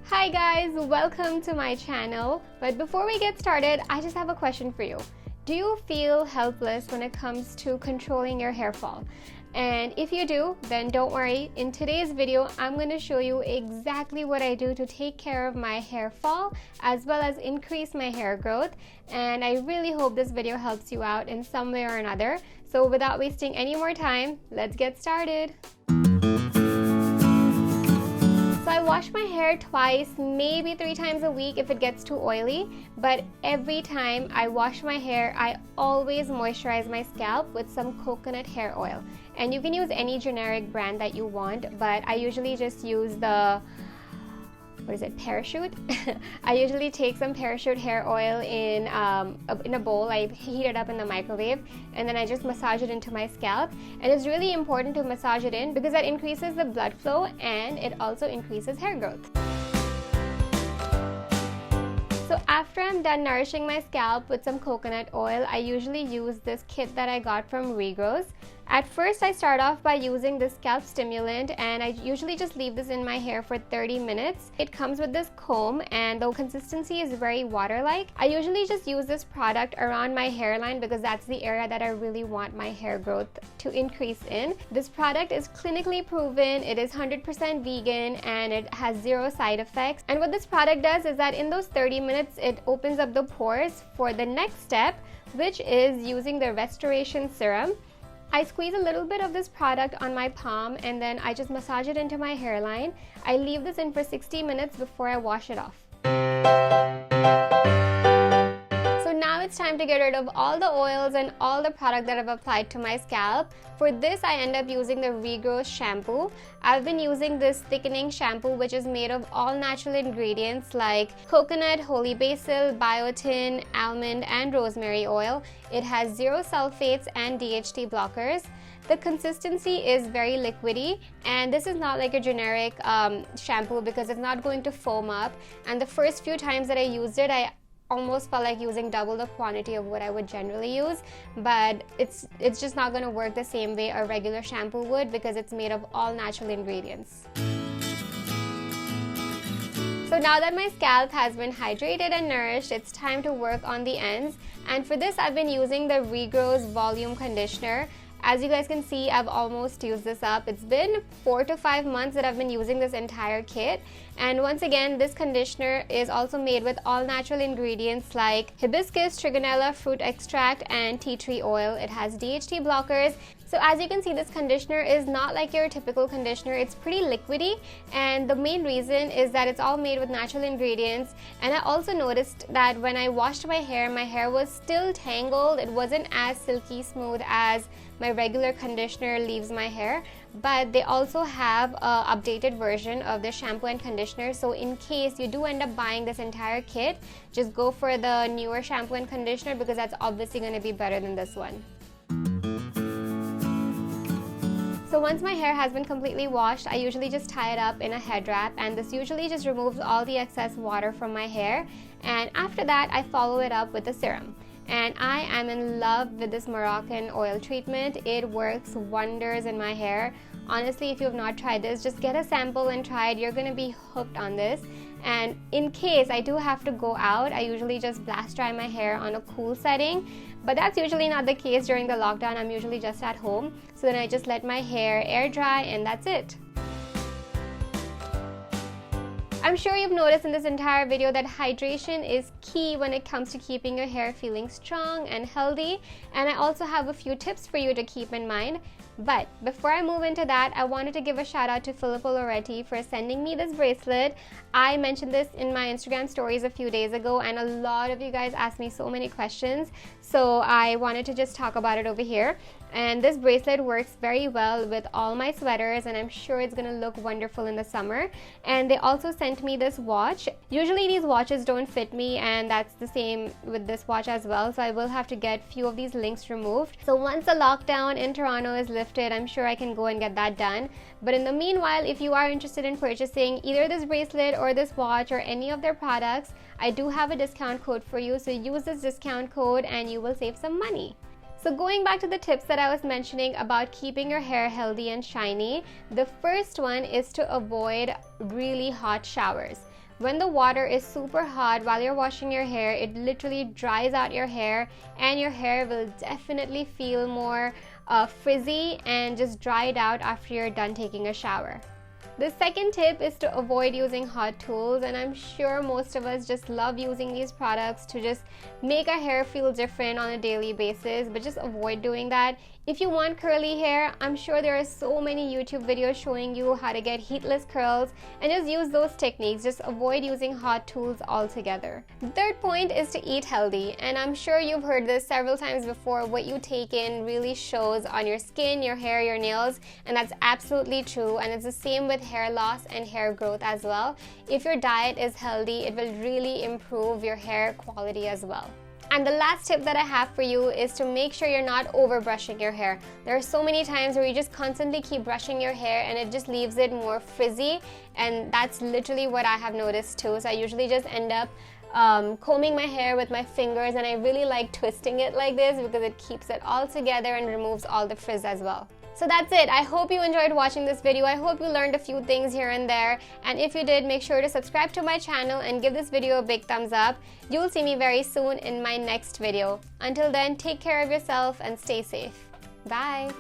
Hi guys, welcome to my channel. But before we get started, I just have a question for you. Do you feel helpless when it comes to controlling your hair fall? And if you do, then don't worry. In today's video, I'm going to show you exactly what I do to take care of my hair fall as well as increase my hair growth. And I really hope this video helps you out in some way or another. So without wasting any more time, let's get started. So I wash my hair twice, maybe 3 times a week if it gets too oily, but every time I wash my hair, I always moisturize my scalp with some coconut hair oil. And you can use any generic brand that you want, but I usually just use the Parachute. I usually take some Parachute hair oil in a bowl. I heat it up in the microwave and then I just massage it into my scalp. And it's really important to massage it in because that increases the blood flow and it also increases hair growth. So after I'm done nourishing my scalp with some coconut oil, I usually use this kit that I got from Regrows. At first, I start off by using this scalp stimulant and I usually just leave this in my hair for 30 minutes. It comes with this comb and the consistency is very water-like. I usually just use this product around my hairline because that's the area that I really want my hair growth to increase in. This product is clinically proven, it is 100% vegan and it has 0 side effects. And what this product does is that in those 30 minutes, it opens up the pores for the next step, which is using the restoration serum. I squeeze a little bit of this product on my palm and then I just massage it into my hairline. I leave this in for 60 minutes before I wash it off. So now it's time to get rid of all the oils and all the product that I've applied to my scalp. For this, I end up using the Regrows shampoo. I've been using this thickening shampoo which is made of all natural ingredients like coconut, holy basil, biotin, almond and rosemary oil. It has 0 sulfates and DHT blockers. The consistency is very liquidy and this is not like a generic shampoo because it's not going to foam up. And the first few times that I used it, I almost felt like using double the quantity of what I would generally use, but it's just not going to work the same way a regular shampoo would because it's made of all natural ingredients. So now that my scalp has been hydrated and nourished, it's time to work on the ends. And for this, I've been using the Regrows Volume Conditioner. As you guys can see, I've almost used this up. It's been 4 to 5 months that I've been using this entire kit. And once again, this conditioner is also made with all natural ingredients like hibiscus, trigonella, fruit extract, and tea tree oil. It has DHT blockers. So as you can see, this conditioner is not like your typical conditioner. It's pretty liquidy, and the main reason is that it's all made with natural ingredients. And I also noticed that when I washed my hair was still tangled. It wasn't as silky smooth as my regular conditioner leaves my hair. But they also have an updated version of the shampoo and conditioner. So in case you do end up buying this entire kit, just go for the newer shampoo and conditioner because that's obviously going to be better than this one. So once my hair has been completely washed, I usually just tie it up in a head wrap, and this usually just removes all the excess water from my hair. And after that, I follow it up with a serum. And I am in love with this Moroccan oil treatment. It works wonders in my hair. Honestly, if you have not tried this, just get a sample and try it. You're going to be hooked on this. And in case I do have to go out, I usually just blast dry my hair on a cool setting. But that's usually not the case during the lockdown. I'm usually just at home. So then I just let my hair air dry and that's it. I'm sure you've noticed in this entire video that hydration is key when it comes to keeping your hair feeling strong and healthy. And I also have a few tips for you to keep in mind. But before I move into that, I wanted to give a shout out to Filippo Loretti for sending me this bracelet. I mentioned this in my Instagram stories a few days ago and a lot of you guys asked me so many questions. So I wanted to just talk about it over here. And this bracelet works very well with all my sweaters and I'm sure it's gonna look wonderful in the summer. And they also sent me this watch. Usually these watches don't fit me and that's the same with this watch as well. So I will have to get few of these links removed. So once the lockdown in Toronto is lifted, I'm sure I can go and get that done. But in the meanwhile, if you are interested in purchasing either this bracelet or this watch or any of their products, I do have a discount code for you. So use this discount code and you will save some money. So going back to the tips that I was mentioning about keeping your hair healthy and shiny, the first one is to avoid really hot showers. when the water is super hot while you're washing your hair, it literally dries out your hair, and your hair will definitely feel more frizzy and just dried out after you're done taking a shower. The second tip is to avoid using hot tools, and I'm sure most of us just love using these products to just make our hair feel different on a daily basis, but just avoid doing that. If you want curly hair, I'm sure there are so many YouTube videos showing you how to get heatless curls, and just use those techniques. Just avoid using hot tools altogether. The third point is to eat healthy, and I'm sure you've heard this several times before. What you take in really shows on your skin, your hair, your nails, and that's absolutely true, and it's the same with hair loss and hair growth as well. If your diet is healthy, it will really improve your hair quality as well. And the last tip that I have for you is to make sure you're not over brushing your hair. There are so many times where you just constantly keep brushing your hair and it just leaves it more frizzy, and that's literally what I have noticed too. So I usually just end up combing my hair with my fingers, and I really like twisting it like this because it keeps it all together and removes all the frizz as well. So that's it. I hope you enjoyed watching this video. I hope you learned a few things here and there. And if you did, make sure to subscribe to my channel and give this video a big thumbs up. You'll see me very soon in my next video. Until then, take care of yourself and stay safe. Bye.